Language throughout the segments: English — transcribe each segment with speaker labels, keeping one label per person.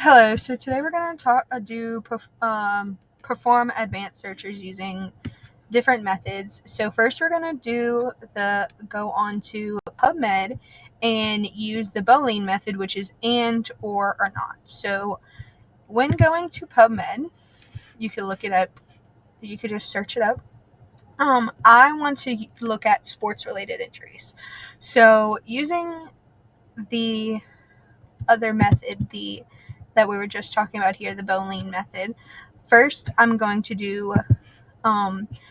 Speaker 1: Hello, so today we're going to perform advanced searches using different methods. So first we're going to go on to PubMed and use the Boolean method, which is and, or not. So when going to PubMed, you can look it up, you could just search it up. I want to look at sports-related injuries. So using the other method, that we were just talking about here, the Boolean method. First, I'm going to do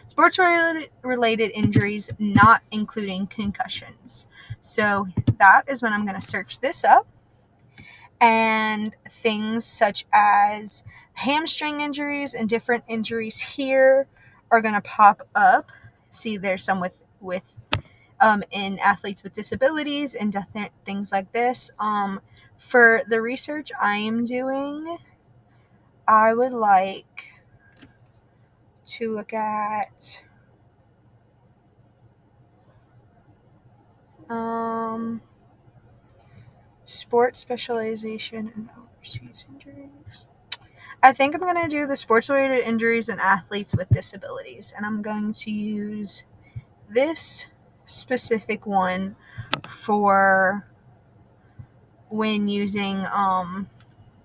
Speaker 1: sports-related injuries, not including concussions. So that is when I'm going to search this up. And things such as hamstring injuries and different injuries here are going to pop up. See, there's some with in athletes with disabilities and things like this. For the research I am doing, I would like to look at sports specialization and overseas injuries. I think I'm going to do the sports-related injuries and athletes with disabilities, and I'm going to use this specific one for when using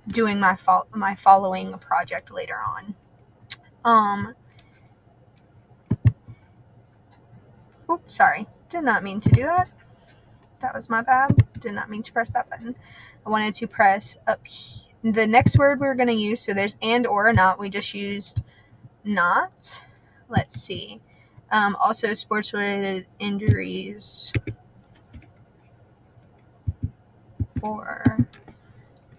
Speaker 1: doing my following project later on. Oops, sorry. Did not mean to do that. That was my bad. Did not mean to press that button. I wanted to press up the next word we're going to use. So there's and, or, not. We just used not. Let's see. Also, sports-related injuries or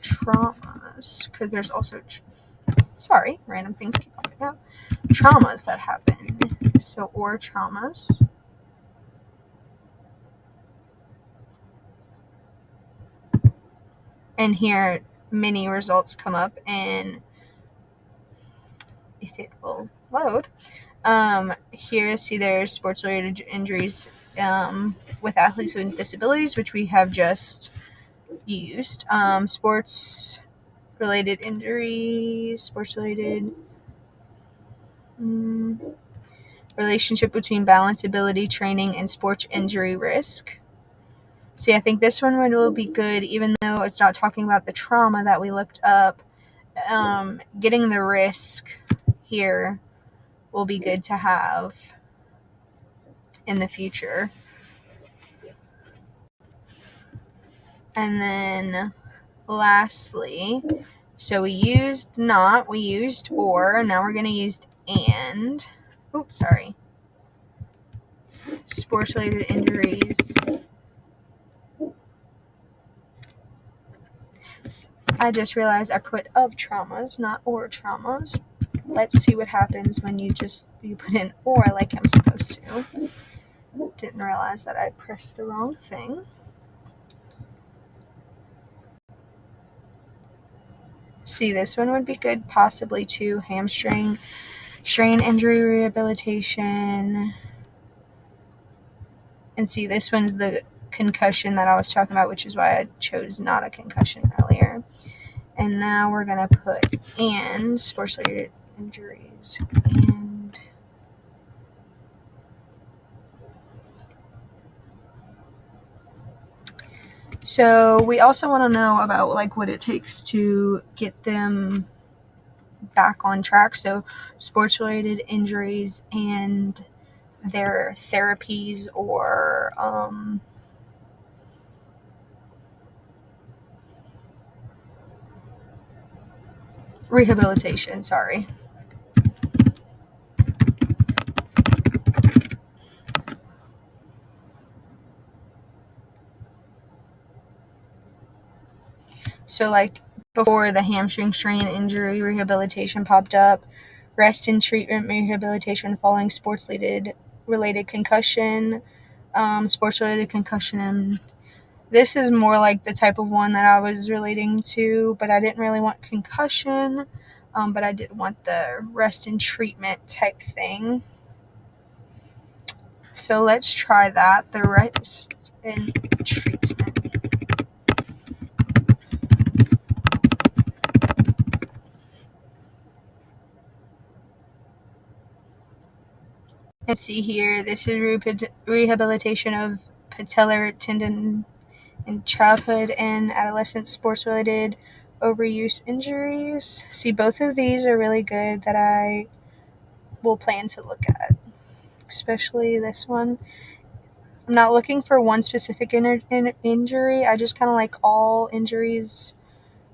Speaker 1: traumas. Because there's also... random things keep popping up. Traumas that happen. So, or traumas. And here many results come up, and if it will load, here see there's sports related injuries with athletes with disabilities, which we have just used. Sports related injuries, sports related relationship between balance ability training and sports injury risk. See, I think this one will be good, even though it's not talking about the trauma that we looked up. Getting the risk here will be good to have in the future. And then lastly, so we used not, we used or, now we're going to use and. Oops, sorry. Sports-related injuries. I just realized I put of traumas, not or traumas. Let's see what happens when you put in or like I'm supposed to. Didn't realize that I pressed the wrong thing. See, this one would be good possibly too. Hamstring, strain injury rehabilitation. And see, this one's the concussion that I was talking about, which is why I chose not a concussion earlier. And now we're going to put and sports-related injuries and so we also want to know about like what it takes to get them back on track. So sports-related injuries and their therapies or rehabilitation, sorry. So like before, the hamstring strain injury rehabilitation popped up, rest and treatment rehabilitation following sports-related concussion, sports-related concussion. This is more like the type of one that I was relating to, but I didn't really want concussion, but I did want the rest and treatment type thing. So let's try that, the rest and treatment. Let's see here. This is rehabilitation of patellar tendon in childhood and adolescent sports-related overuse injuries. See, both of these are really good that I will plan to look at, especially this one. I'm not looking for one specific injury. I just kind of like all injuries.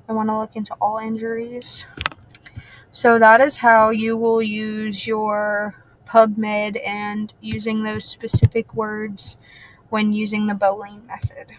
Speaker 1: I want to look into all injuries. So that is how you will use your PubMed and using those specific words when using the bowling method.